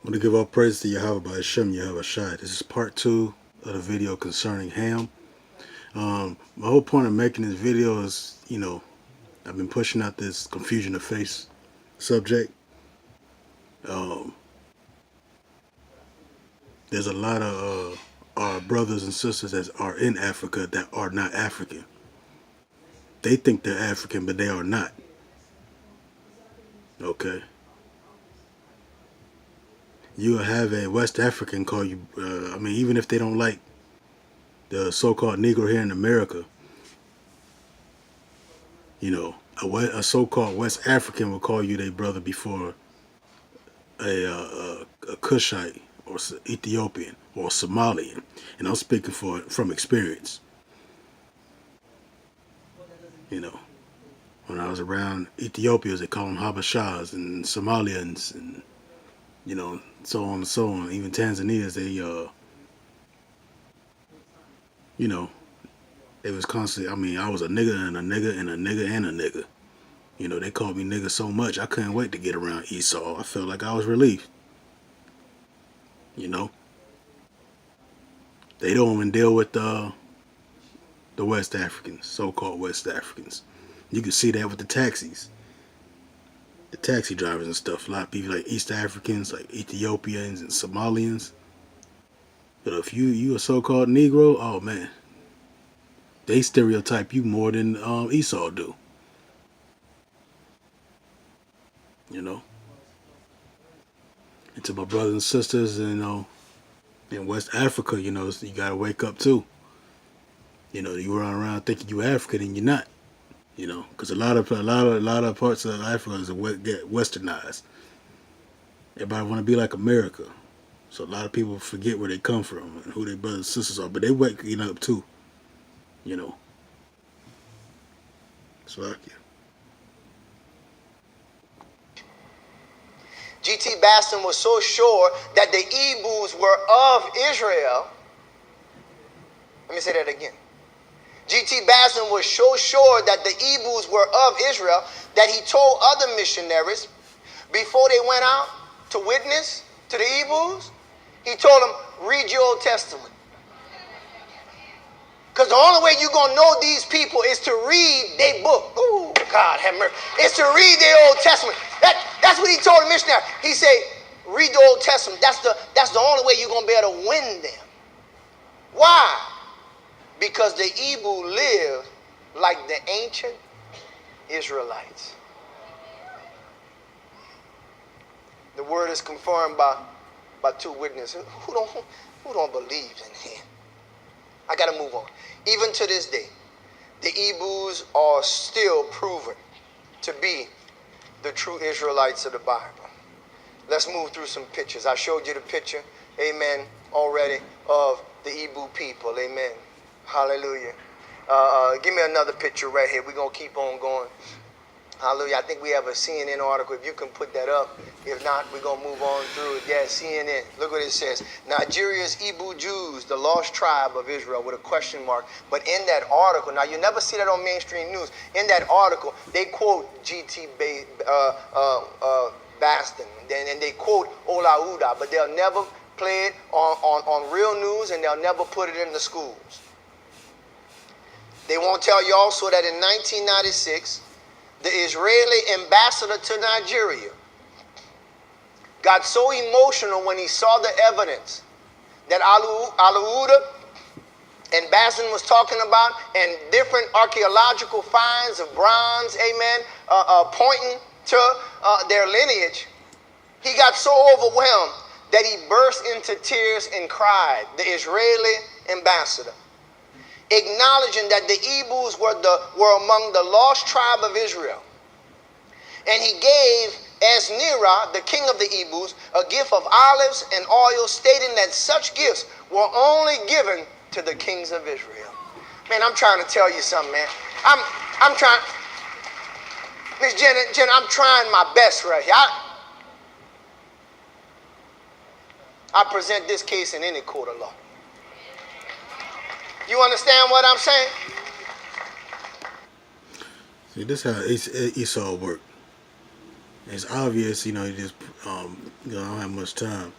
want to give all praise to Yahweh by Hashem Yahweh Shai. This is part 2 of the video concerning Ham. My whole point of making this video is, I've been pushing out this confusion of face subject. There's a lot of our brothers and sisters that are in Africa that are not African. They think they're African, but they are not. Okay? You'll have a West African call you, even if they don't like the so-called Negro here in America, a so-called West African will call you their brother before a Cushite or Ethiopian or Somalian, and I'm speaking from experience. When I was around Ethiopians, they call them Habashas, and Somalians, and so on and so on. Even Tanzanians, they was constantly. I was a nigga and a nigga and a nigga and a nigga. They called me nigga so much I couldn't wait to get around Esau. I felt like I was relieved. They don't even deal with the West Africans, so-called West Africans. You can see that with the taxis, the taxi drivers and stuff. A lot of people like East Africans, like Ethiopians and Somalians. But if you a so-called Negro, oh man, they stereotype you more than Esau do. And to my brothers and sisters, in West Africa, you gotta wake up too. You run around thinking you African and you're not. Because a lot of parts of Africa get westernized. Everybody want to be like America, so a lot of people forget where they come from and who their brothers and sisters are. But they waking up too. It's like you. G.T. Baston was so sure that the Ebus were of Israel. Let me say that again. G.T. Baston was so sure that the Ebus were of Israel that he told other missionaries before they went out to witness to the Ebus, he told them, read your Old Testament. Because the only way you're going to know these people is to read their book. Ooh, God have mercy. It's to read their Old Testament. That's what he told the missionary. He said, read the Old Testament. That's the only way you're going to be able to win them. Why? Because the Ebu lived like the ancient Israelites. The word is confirmed by two witnesses who don't believe in him. I got to move on. Even to this day, the Ebus are still proven to be the true Israelites of the Bible. Let's move through some pictures. I showed you the picture, amen, already of the Ebu people, amen. Hallelujah. Give me another picture right here. We're going to keep on going. Hallelujah. I think we have a CNN article. If you can put that up. If not, we're going to move on through it. Yeah, CNN. Look what it says. Nigeria's Igbo Jews, the lost tribe of Israel, with a question mark. But in that article, now you never see that on mainstream news. In that article, they quote G.T. Baston. And they quote Ola Uda. But they'll never play it on real news, and they'll never put it in the schools. They won't tell you also that in 1996, the Israeli ambassador to Nigeria got so emotional when he saw the evidence that Al-Uda and Baston was talking about, and different archaeological finds of bronze, amen, pointing to their lineage. He got so overwhelmed that he burst into tears and cried, the Israeli ambassador, acknowledging that the Ebus were among the lost tribe of Israel. And he gave Asnira, the king of the Ebus, a gift of olives and oil, stating that such gifts were only given to the kings of Israel. Man, I'm trying to tell you something, man. I'm trying, Miss Jenna, I'm trying my best right here. I present this case in any court of law. You understand what I'm saying? See, this is how Esau worked. It's obvious, you know, you know, I don't have much time,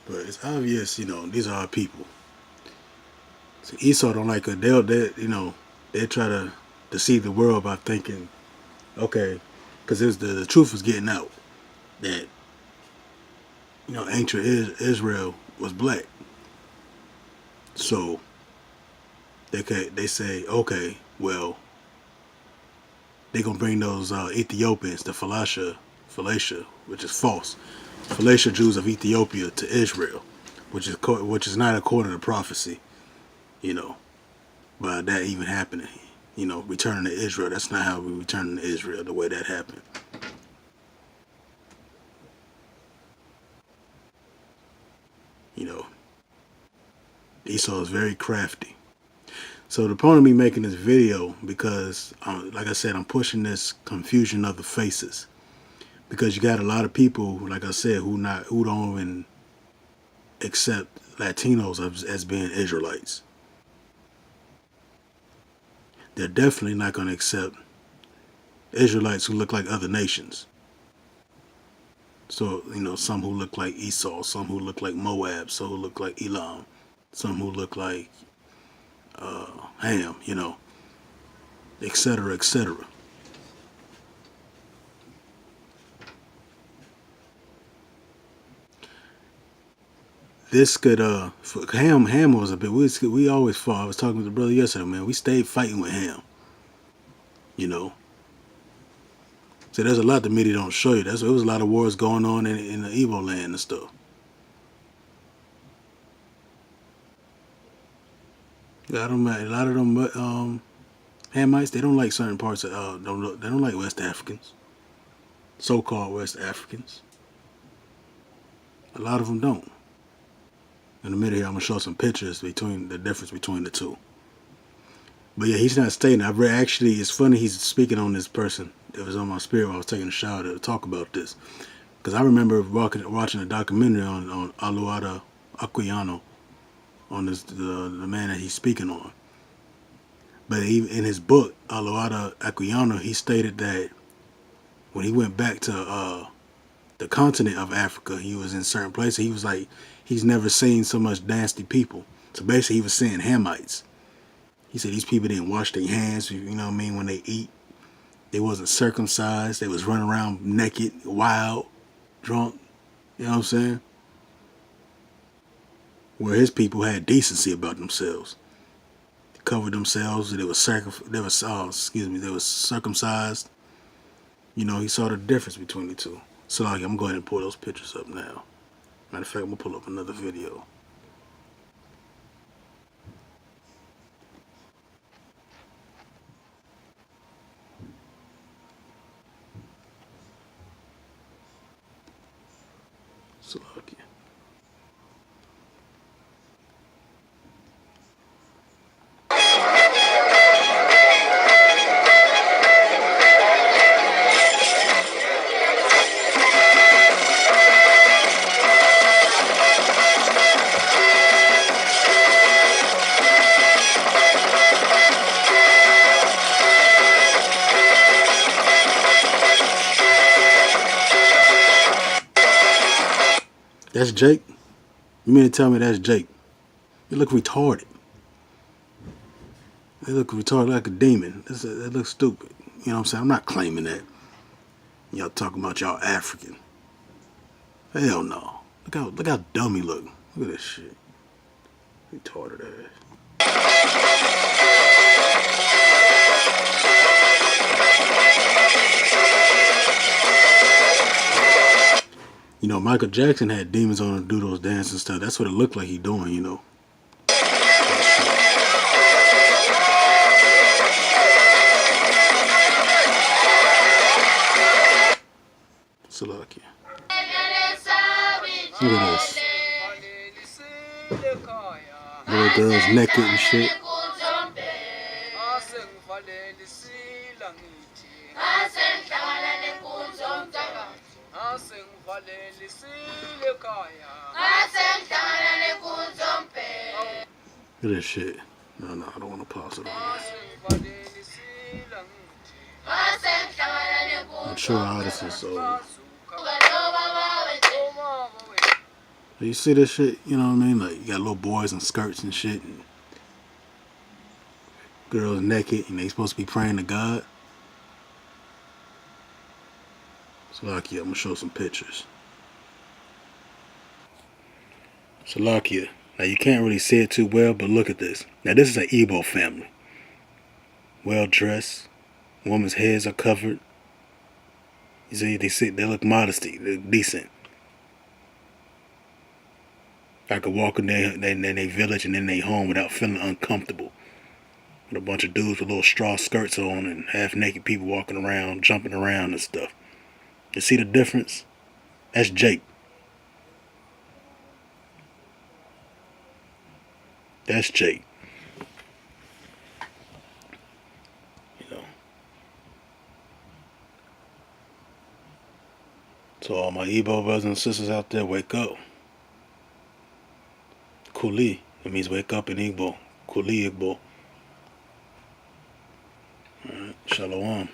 but it's obvious, you know, these are our people. So Esau don't like it. You know, they try to deceive the world by thinking, okay, because the truth was getting out that, you know, ancient Israel was black. So they say, okay, well, they gonna bring those Ethiopians, the Phalasha, which is false, Phalasha Jews of Ethiopia to Israel, which is not according to prophecy, you know, by that even happening, you know, returning to Israel. That's not how we return to Israel. The way that happened, you know, Esau is very crafty. So the point of me making this video because, like I said, I'm pushing this confusion of the faces because you got a lot of people, like I said, who don't even accept Latinos as being Israelites. They're definitely not going to accept Israelites who look like other nations. So, you know, some who look like Esau, some who look like Moab, some who look like Elam, some who look like Ham, you know, etc., etc. This could for Ham was a bit, we always fought. I was talking with the brother yesterday, man. We stayed fighting with Ham, you know. So there's a lot the media don't show you. There was a lot of wars going on in the Igbo land and stuff. A lot of them Hamites, they don't like certain parts of they don't like West Africans, so-called West Africans. A lot of them don't. In a minute here, I'm gonna show some pictures between the difference between the two. But yeah, he's not stating. I read actually. It's funny he's speaking on this person that was on my spirit while I was taking a shower to talk about this, because I remember watching a documentary on Oluwada Aquilano, on the man that he's speaking on. But in his book, Oluwada Aquilano, he stated that when he went back to the continent of Africa, he was in certain places. He was like, he's never seen so much nasty people. So basically, he was saying Hamites. He said these people didn't wash their hands, you know what I mean, when they eat. They wasn't circumcised. They was running around naked, wild, drunk. You know what I'm saying? Where his people had decency about themselves. They covered themselves. They was circumcised. You know, he saw the difference between the two. So like, I'm going to go ahead and pull those pictures up now. Matter of fact, I'm going to pull up another video. So okay. That's Jake? You mean to tell me that's Jake? You look retarded. They look retarded like a demon. That looks stupid. You know what I'm saying? I'm not claiming that. Y'all talking about y'all African. Hell no. Look how dumb he look. Look at this shit. Retarded ass. You know, Michael Jackson had demons on him to do those dances and stuff. That's what it looked like he doing, you know. So look here. Look at this. Little girls naked and shit. Look at this shit. No, I don't want to pause it on here. mature artists. So you see this shit, you know what I mean? Like, you got little boys in skirts and shit, and girls naked, and they supposed to be praying to God. Salakia, I'm gonna show some pictures. Salakia. Now you can't really see it too well, but look at this. Now this is an Igbo family. Well dressed. Women's heads are covered. You see, they look modesty. They're decent. I could walk in their village and in their home without feeling uncomfortable. With a bunch of dudes with little straw skirts on and half naked people walking around, jumping around and stuff. You see the difference? That's Jake. That's Jake. You know. So all my Igbo brothers and sisters out there, wake up. Kuli. It means wake up in Igbo. Kuli Igbo. Alright. Shalom.